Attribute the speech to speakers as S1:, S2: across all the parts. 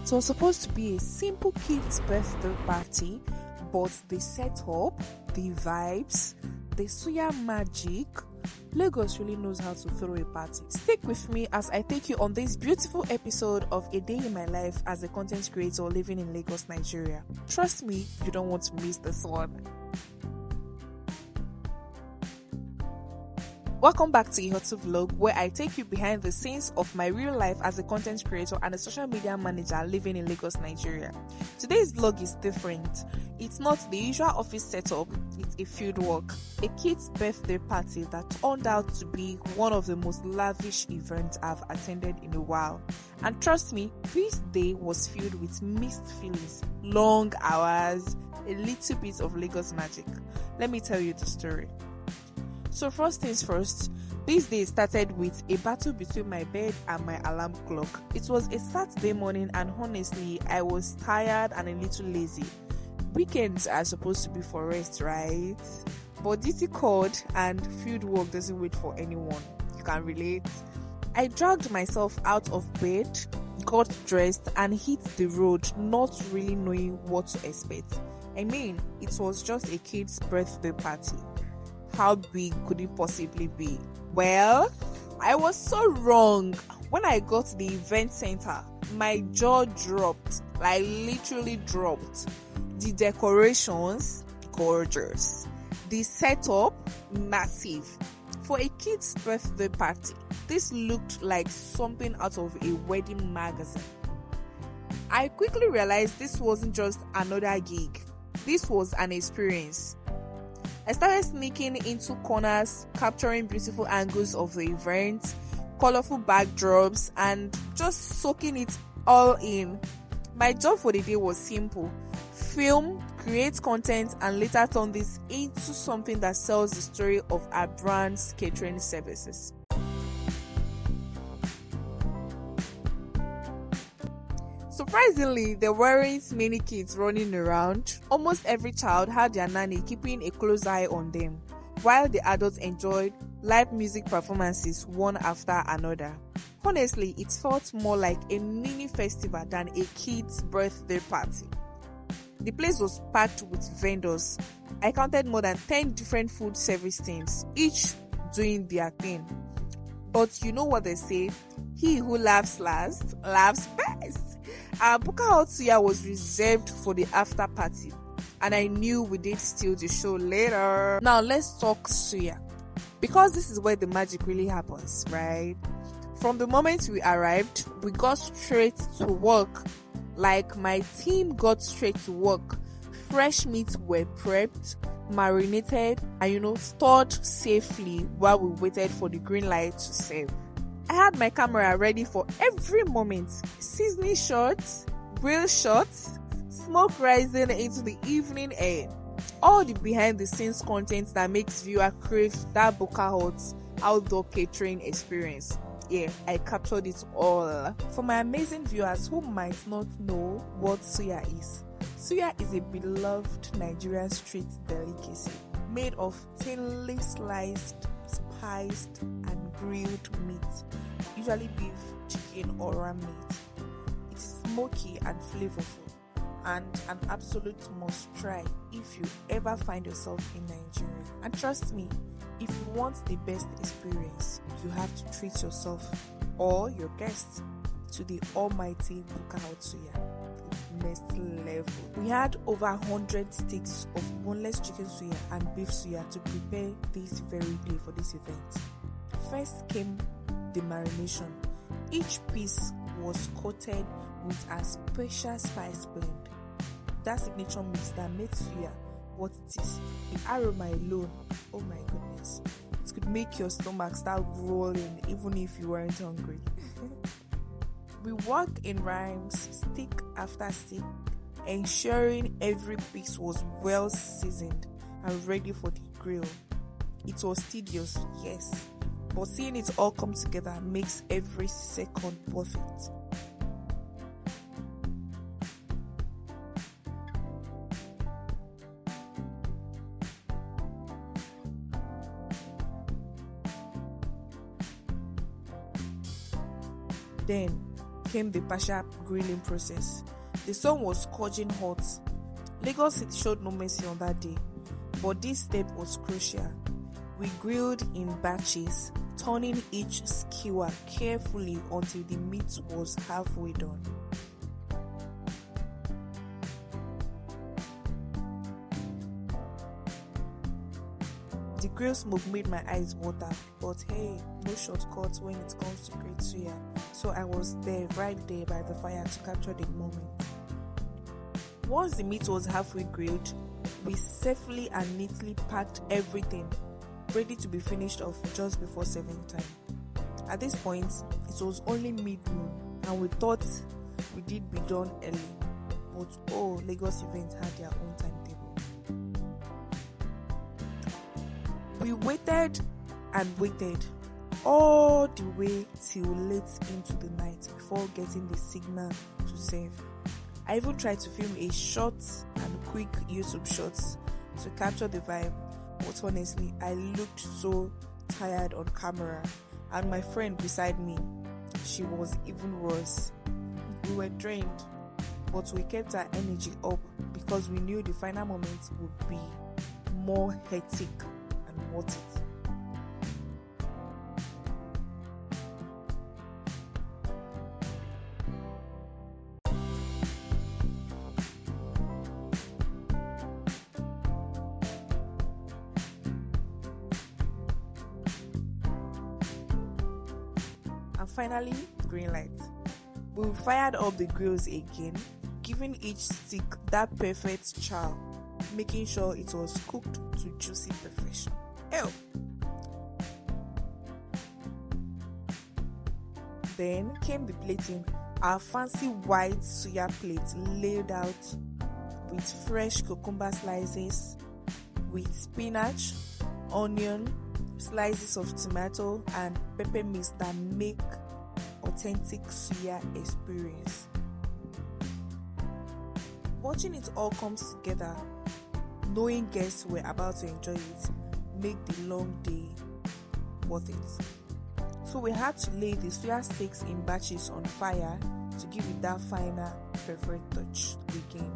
S1: It was supposed to be a simple kid's birthday party, but the setup, the vibes, the Suya magic, Lagos really knows how to throw a party. Stick with me as I take you on this beautiful episode of A Day in My Life as a content creator living in Lagos, Nigeria. Trust me, you don't want to miss this one. Welcome back to Ihotuvlog, where I take you behind the scenes of my real life as a content creator and a social media manager living in Lagos, Nigeria. Today's vlog is different. It's not the usual office setup, it's a field work, a kid's birthday party that turned out to be one of the most lavish events I've attended in a while. And trust me, this day was filled with mixed feelings, long hours, a little bit of Lagos magic. Let me tell you the story. So first things first, this day started with a battle between my bed and my alarm clock. It was a Saturday morning and honestly, I was tired and a little lazy. Weekends are supposed to be for rest, right? But duty called and field work doesn't wait for anyone. You can relate. I dragged myself out of bed, got dressed and hit the road, not really knowing what to expect. I mean, it was just a kid's birthday party. How big could it possibly be? Well, I was so wrong. When I got to the event center, my jaw dropped, like literally dropped. The decorations, gorgeous. The setup, massive. For a kid's birthday party, this looked like something out of a wedding magazine. I quickly realized this wasn't just another gig. This was an experience. I started sneaking into corners, capturing beautiful angles of the event, colorful backdrops, and just soaking it all in. My job for the day was simple: film, create content, and later turn this into something that sells the story of our brand's catering services. Surprisingly, there weren't many kids running around. Almost every child had their nanny keeping a close eye on them, while the adults enjoyed live music performances one after another. Honestly, it felt more like a mini festival than a kid's birthday party. The place was packed with vendors. I counted more than 10 different food service teams, each doing their thing. But you know what they say, he who laughs last, laughs best. Our Suya was reserved for the after party, and I knew we did steal the show later. Now let's talk Suya, because this is where the magic really happens, right? From the moment we arrived, we got straight to work. Like my team got straight to work. Fresh meats were prepped, marinated, and stored safely while we waited for the green light to serve. I had my camera ready for every moment. Seasoning shots, grill shots, smoke rising into the evening air. All the behind the scenes content that makes viewer crave that Hut outdoor catering experience. Yeah, I captured it all. For my amazing viewers who might not know what Suya is. Suya is a beloved Nigerian street delicacy made of thinly sliced, spiced and grilled meat, usually beef, chicken or ram meat. It is smoky and flavorful and an absolute must try if you ever find yourself in Nigeria. And trust me, if you want the best experience, you have to treat yourself or your guests to the almighty Suya. Next level. We had over 100 sticks of boneless chicken suya and beef suya to prepare this very day for this event. First came the marination. Each piece was coated with a special spice blend, that signature mix that makes suya what it is. The aroma alone, oh my goodness, it could make your stomach start rolling even if you weren't hungry. We worked in rhymes, stick after stick, ensuring every piece was well seasoned and ready for the grill. It was tedious, yes, but seeing it all come together makes every second perfect. Then came the partial grilling process. The sun was scorching hot. Lagos City showed no mercy on that day, but this step was crucial. We grilled in batches, turning each skewer carefully until the meat was halfway done. The grill smoke made my eyes water, but hey, no shortcuts when it comes to great suya. So I was there, right there by the fire to capture the moment. Once the meat was halfway grilled, we safely and neatly packed everything, ready to be finished off just before serving time. At this point, it was only mid-noon, and we thought we did be done early. But oh, Lagos events had their own timetable. We waited and waited all the way till late into the night before getting the signal to serve. I even tried to film a short and quick YouTube shots to capture the vibe, but honestly, I looked so tired on camera, and my friend beside me, she was even worse. We were drained, but we kept our energy up because we knew the final moment would be more hectic and worth it. And finally, green light. We fired up the grills again, giving each stick that perfect char, making sure it was cooked to juicy perfection. Ew. Then came the plating, our fancy white suya plate laid out with fresh cucumber slices, with spinach, onion, slices of tomato, and pepper mix that make authentic suya experience. Watching it all come together, knowing guests were about to enjoy it, make the long day worth it. So we had to lay the suya sticks in batches on fire to give it that final perfect touch again.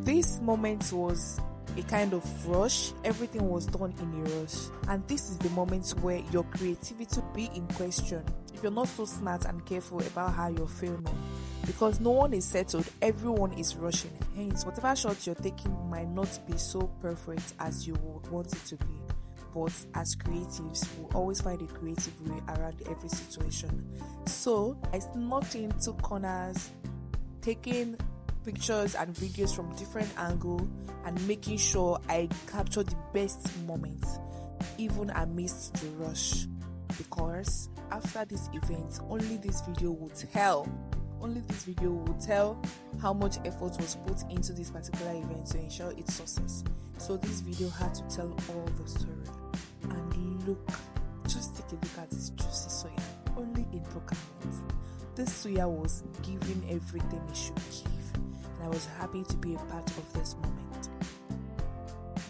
S1: This moment was a kind of rush. Everything was done in a rush, and this is the moment where your creativity will be in question if you're not so smart and careful about how you're filming, because no one is settled, everyone is rushing. Hence, whatever shot you're taking might not be so perfect as you would want it to be, but as creatives, we'll always find a creative way around every situation. So I snuck into corners, taking pictures and videos from different angles and making sure I capture the best moments even amidst the rush, because after this event only this video will tell how much effort was put into this particular event to ensure its success. So this video had to tell all the story. And look, just take a look at this juicy soya, only in procurement. This suya was giving everything it should give, and I was happy to be a part of this moment.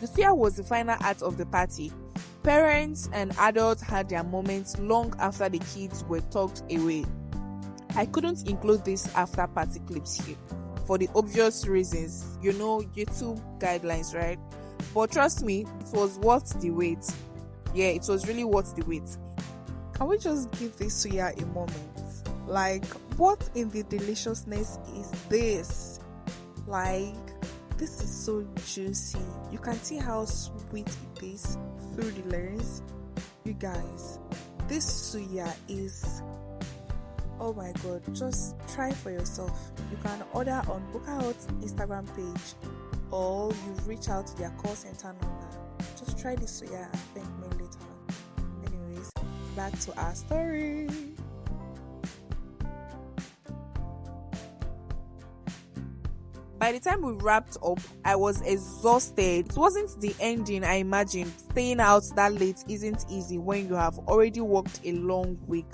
S1: The suya was the final act of the party. Parents and adults had their moments long after the kids were tucked away. I couldn't include these after party clips here for the obvious reasons, YouTube guidelines, right? But trust me, it was worth the wait. Yeah, it was really worth the wait. Can we just give this suya a moment? Like, what in the deliciousness is this? Like, this is so juicy. You can see how sweet it is through the lens. You guys, this suya is, oh my god, just try for yourself. You can order on Bookahout's Instagram page, or you reach out to their call center number. Just try this suya and thank me later on. Anyways, back to our story. By By the time we wrapped up, I was exhausted. It wasn't the ending I imagined. Staying out that late isn't easy when you have already worked a long week.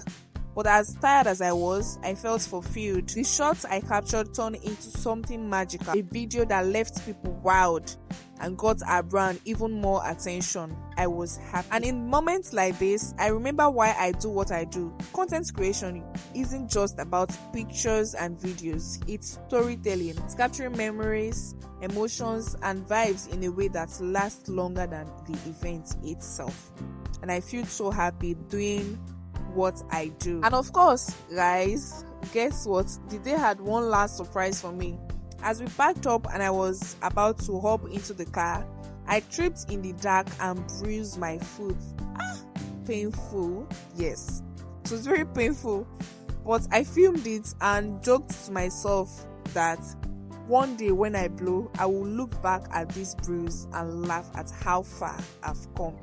S1: But as tired as I was, I felt fulfilled. The shots I captured turned into something magical. A video that left people wild and got our brand even more attention. I was happy. And in moments like this, I remember why I do what I do. Content creation isn't just about pictures and videos. It's storytelling. It's capturing memories, emotions, and vibes in a way that lasts longer than the event itself. And I feel so happy doing what I do. And of course, guys, guess what? The day had one last surprise for me. As we packed up and I was about to hop into the car, I tripped in the dark and bruised my foot. Painful. Yes, it was very painful. But I filmed it and joked to myself that one day when I blow, I will look back at this bruise and laugh at how far I've come.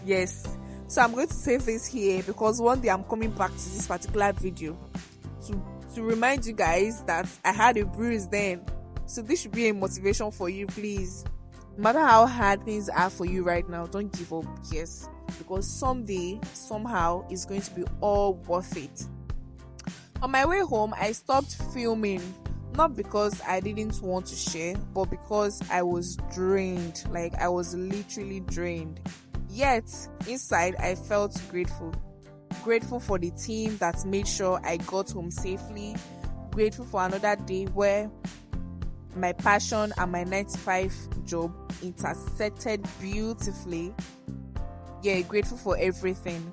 S1: Yes. So I'm going to save this here because one day I'm coming back to this particular video to remind you guys that I had a bruise then. So this should be a motivation for you, please. No matter how hard things are for you right now, don't give up. Yes, because someday, somehow, it's going to be all worth it. On my way home, I stopped filming, not because I didn't want to share, but because I was drained. Like, I was literally drained. Yet, inside, I felt grateful. Grateful for the team that made sure I got home safely. Grateful for another day where my passion and my 9-to-5 job intersected beautifully. Yeah, grateful for everything.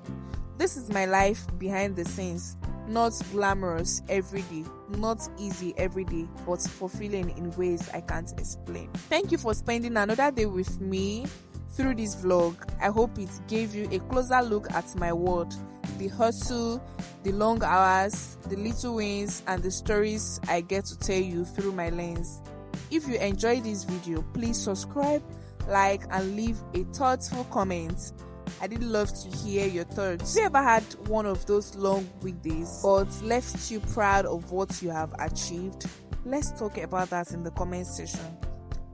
S1: This is my life behind the scenes. Not glamorous every day, not easy every day, but fulfilling in ways I can't explain. Thank you for spending another day with me through this vlog. I hope it gave you a closer look at my world, the hustle, the long hours, the little wins, and the stories I get to tell you through my lens. If you enjoyed this video, please subscribe, like, and leave a thoughtful comment. I did love to hear your thoughts. Have you ever had one of those long weekdays but left you proud of what you have achieved? Let's talk about that in the comment section.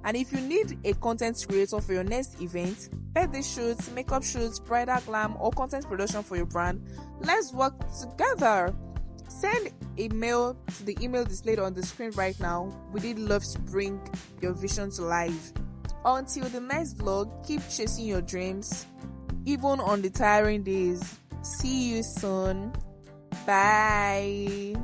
S1: And if you need a content creator for your next event, birthday shoots, makeup shoots, bridal glam, or content production for your brand, let's work together. Send a mail to the email displayed on the screen right now. We did love to bring your vision to life. Until the next vlog, keep chasing your dreams, even on the tiring days. See you soon. Bye.